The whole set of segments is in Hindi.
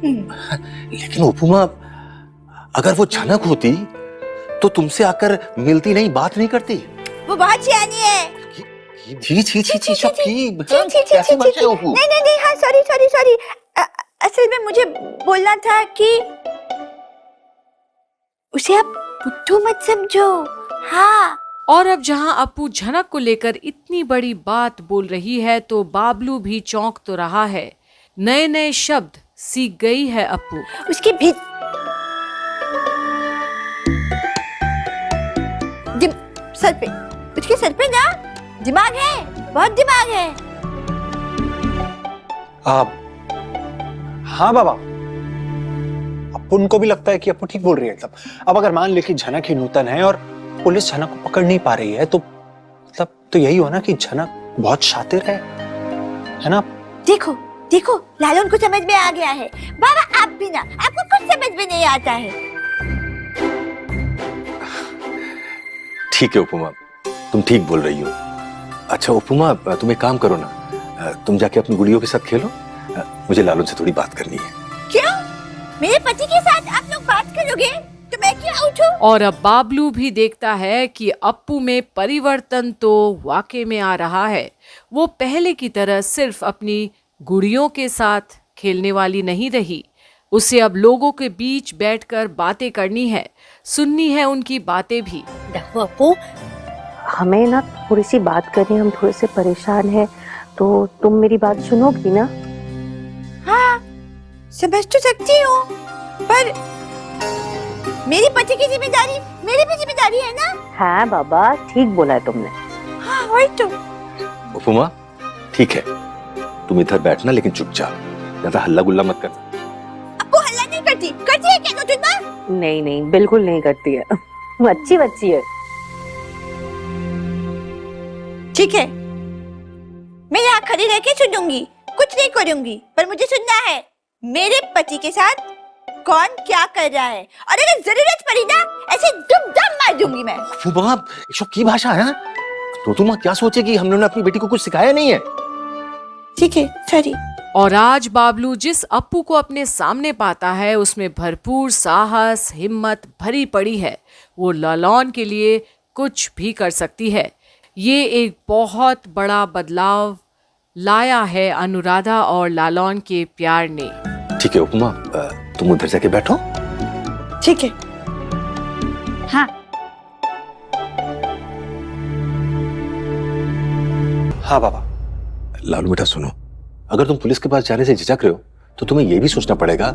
लेकिन उपमा, अगर वो झनक होती तो तुमसे आकर मिलती नहीं, बात नहीं करती। वो बहुत सियानी है। नहीं, हाँ सॉरी। असल में मुझे बोलना था कि उसे आप बुद्धू मत समझो। हाँ। और अब जहां अप्पू झनक को लेकर इतनी बड़ी बात बोल रही है तो बाबलू भी चौंक तो रहा है। नए नए शब्द सीख गई है अप्पू। उसके सर पे ना दिमाग है, बहुत दिमाग है। हाँ बाबा, अप्पू उनको भी लगता है कि अप्पू ठीक बोल रही है। अब अगर मान ले कि झनक ही नूतन है और पुलिस झनक को पकड़ नहीं पा रही है तो मतलब तो यही हो ना कि झनक बहुत शातिर है ना। देखो लालन को समझ में आ गया है। बाबा आप भी ना, आपको कुछ समझ में नहीं आता है। ठीक है उपमा, तुम ठीक बोल रही हो। अच्छा उपमा, तुम एक काम करो ना, तुम जाके अपनी गुड़ियों के साथ खेलो, मुझे लालन से थोड़ी बात करनी है। क्यों? मेरे पति के साथ आप लोग बात करोगे तो मैं क्यों उठूं? और अब बाबलू भी देखता है कि अप्पू में परिवर्तन तो वाकई में आ रहा है। वो पहले की तरह सिर्फ अपनी गुड़ियों के साथ खेलने वाली नहीं रही। उसे अब लोगों के बीच बैठकर बातें करनी है, सुननी है उनकी बातें भी। देखो अप्पू, हमें ना थोड़ी सी बात करनी, हम थोड़े से परेशान हैं, तो तुम मेरी बात सुनोगी ना? हाँ, समझ तो सकती हूँ, पर मेरी पति की जिम्मेदारी मेरी भी जिम्मेदारी है ना। हाँ बाबा, ठीक बोला है तुमने। हाँ वही तो। उपमा ठीक है, तुम इधर बैठना, लेकिन चुपचाप, ज्यादा हल्ला गुल्ला मत करना। अप्पू हल्ला नहीं करती है क्या नूतन? नहीं, बिल्कुल नहीं करती है। वो अच्छी बच्ची है। ठीक है, मैं यहाँ खड़ी रह के सुनूंगी, कुछ नहीं करूंगी, पर मुझे सुनना है मेरे पति के साथ कौन क्या कर रहा है, और अगर जरूरत पड़ी ना ऐसे दुम दम मार दूंगी मैं। उपमा, की भाषा है तो तुम क्या सोचेगी, हम लोगों ने अपनी बेटी को कुछ सिखाया नहीं है। ठीक है, सॉरी। और आज बाबलू जिस अप्पू को अपने सामने पाता है उसमें भरपूर साहस, हिम्मत भरी पड़ी है। वो लालन के लिए कुछ भी कर सकती है। ये एक बहुत बड़ा बदलाव लाया है अनुराधा और लालन के प्यार ने। ठीक है उपमा, तुम उधर जाके बैठो। ठीक है। हाँ हाँ बाबा। लालू बेटा सुनो, अगर तुम पुलिस के पास जाने से झिझक रहे हो तो तुम्हें यह भी सोचना पड़ेगा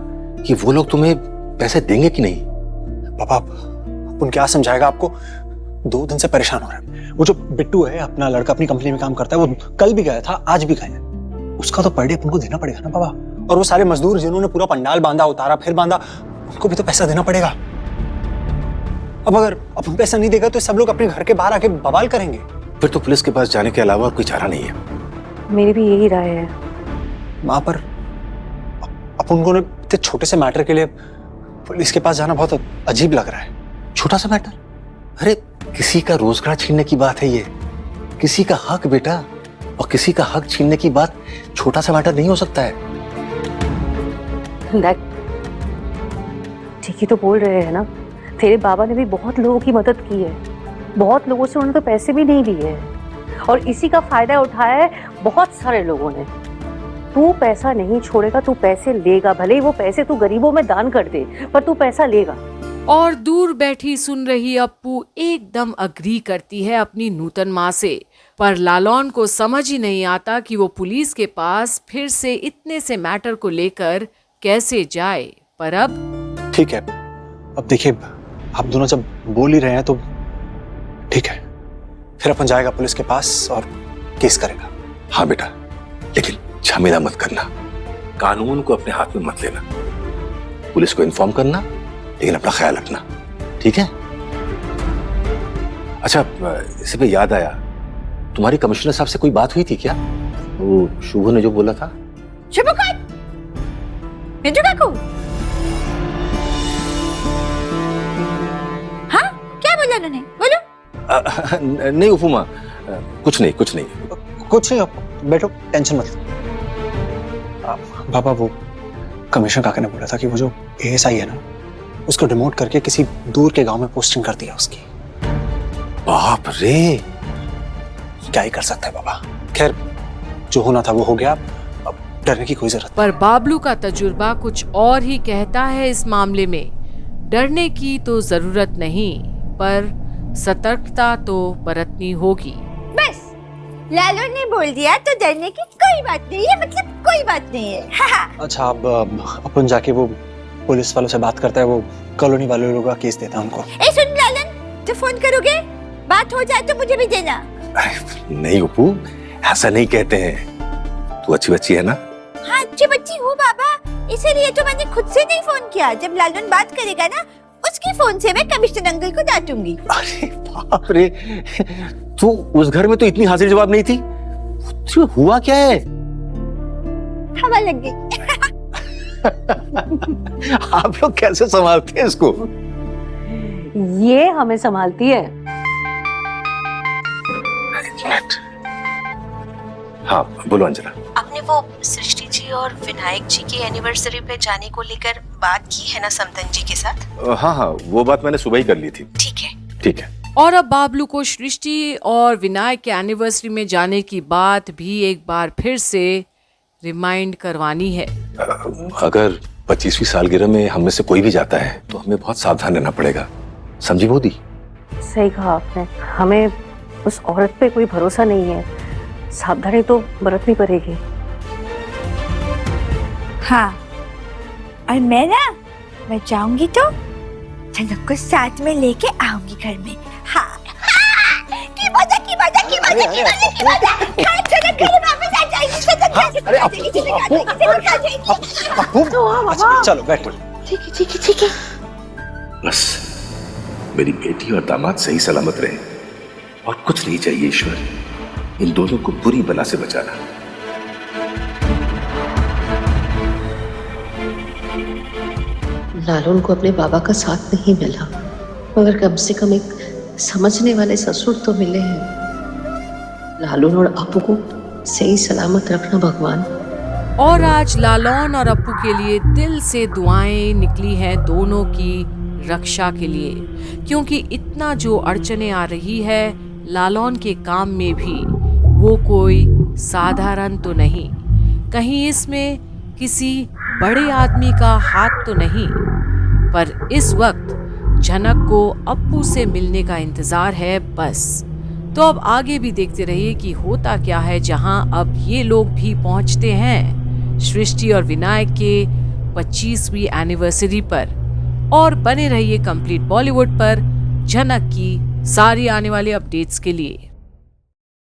कि वो लोग तुम्हें पैसे देंगे कि नहीं। पापा, उन क्या समझाएगा आपको, 2 दिन से परेशान हो रहा है। वो जो बिट्टू है, अपना लड़का अपनी कंपनी में काम करता है, वो कल भी गया था, आज भी गया है। उसका तो पर डे अपन को देना पड़ेगा ना पापा। और वो सारे मजदूर जिन्होंने पूरा पंडाल बांधा, उतारा फिर बांधा, उनको भी तो पैसा देना पड़ेगा। अब अगर अपन पैसा नहीं देगा तो सब लोग अपने घर के बाहर आके बवाल करेंगे। फिर तो पुलिस के पास जाने के अलावा कोई चारा नहीं है। मेरी भी यही राय है। माँ, पर अपन को इतने छोटे से मैटर के लिए पुलिस के पास जाना बहुत अजीब लग रहा है। छोटा सा मैटर? अरे किसी का रोजगार छीनने की बात है ये, किसी का हक बेटा, और किसी का हक छीनने की बात छोटा सा मैटर नहीं हो सकता है। ठीक ही तो बोल रहे हैं ना, तेरे बाबा ने भी बहुत लोगों की मदद की है, बहुत लोगों से उन्होंने तो पैसे भी नहीं लिए हैं, और इसी का फायदा उठाया है बहुत सारे लोगों ने। तू पैसा नहीं छोड़ेगा, तू पैसे लेगा, भले ही वो पैसे तू गरीबों में दान कर दे, पर तू पैसा लेगा। और दूर बैठी सुन रही अप्पू एकदम अग्री करती है अपनी नूतन माँ से, पर लालन को समझ ही नहीं आता कि वो पुलिस के पास फिर से इतने से मैटर को लेकर कैसे जाए। पर अब ठीक है, अब देखिए आप दोनों जब बोल ही रहे हैं तो ठीक है, फिर अपन जाएगा पुलिस के पास और केस करेगा। हाँ बेटा, लेकिन झमेला मत करना, कानून को अपने हाथ में मत लेना, पुलिस को इन्फॉर्म करना, लेकिन अपना ख्याल रखना, ठीक है? अच्छा, इसी पे याद आया, तुम्हारी कमिश्नर साहब से कोई बात हुई थी क्या? वो शुभ ने जो बोला था। शुभ कौन? मिंटू काकू? हाँ, क्या बोला उन्होंने? बोलो। नहीं उपमा, कुछ नहीं। कुछ नहीं, बैठो, टेंशन मत लो। बाबा, वो कमिश्नर काका ने बोला था कि वो जो एएसआई है ना, उसको डिमोट करके किसी दूर के गांव में पोस्टिंग कर दिया उसकी। बाप रे, क्या ही कर सकता है बाबा। खैर, जो होना था वो हो गया, अब डरने की कोई जरूरत पर बाबलू का तजुर्बा कुछ और ही कहता है इस मामले में। डरने की तो जरूरत नहीं, पर सतर्कता तो बरतनी होगी। बस लालू ने बोल दिया तो डरने की कोई बात नहीं है, मतलब कोई बात नहीं है। नहीं। अच्छा, अब अपन जाके वो पुलिस वालों से बात करता है, वो कॉलोनी वाले लोगों का केस देता है उनको। ए सुन लालन, जब फोन करोगे बात हो जाए तो मुझे भी देना। नहीं उपू, ऐसा नहीं कहते हैं। तू अच्छी बच्ची है ना? हाँ अच्छी बच्ची हूँ बाबा, इसीलिए तो मैंने खुद से नहीं फोन किया। जब लालन बात करेगा ना, उसके फोन से मैं कमिश्नर अंकल को डांटूंगी। अरे बाप रे, तू उस घर में तो इतनी हाजिर जवाब नहीं थी। तो हुआ क्या है? हवा लग गई। आप लोग कैसे संभालते हैं इसको? ये हमें संभालती है। हाँ बोलो अंजना। आपने वो सृष्टि जी और विनायक जी की एनिवर्सरी पे जाने को लेकर बात की है ना समतन जी के साथ? हाँ हाँ, वो बात मैंने सुबह ही कर ली थी। ठीक है। ठीक है। और अब बाबलू को सृष्टि और विनायक के एनिवर्सरी में जाने की बात भी एक बार फिर से रिमाइंड करवानी है। अगर 25वीं सालगिरह में हम में से कोई भी जाता है तो हमें बहुत सावधान रहना पड़ेगा, समझी मोदी? सही कहा आपने, हमें उस औरत पे कोई भरोसा नहीं है, सावधानी तो बरतनी पड़ेगी। हाँ, और मैं जाऊंगी तो जनक को साथ में लेके आऊंगी घर में। हाँ, की मजा। जनक घर वापस आ जाएगी। चलो बैठो। ठीक है। बस मेरी बेटी और दामाद सही सलामत रहे और कुछ नहीं चाहिए ईश्वर, इन दोनों को बुरी बला से बचाना। लालून को अपने बाबा का साथ नहीं मिला, मगर कम से कम एक समझने वाले ससुर तो मिले हैं। लालून और अपू को सही सलामत रखना भगवान। और आज लालौन और अप्पू के लिए दिल से दुआएं निकली हैं दोनों की रक्षा के लिए, क्योंकि इतना जो अड़चने आ रही है लालौन के काम में भी, वो कोई साधारण तो नहीं। कहीं इसमें किसी बड़े आदमी का हाथ तो नहीं, पर इस वक्त झनक को अप्पू से मिलने का इंतजार है बस। तो अब आगे भी देखते रहिए कि होता क्या है, जहां अब ये लोग भी पहुंचते हैं सृष्टि और विनायक के 25वीं एनिवर्सरी पर। और बने रहिए कंप्लीट बॉलीवुड पर झनक की सारी आने वाली अपडेट्स के लिए।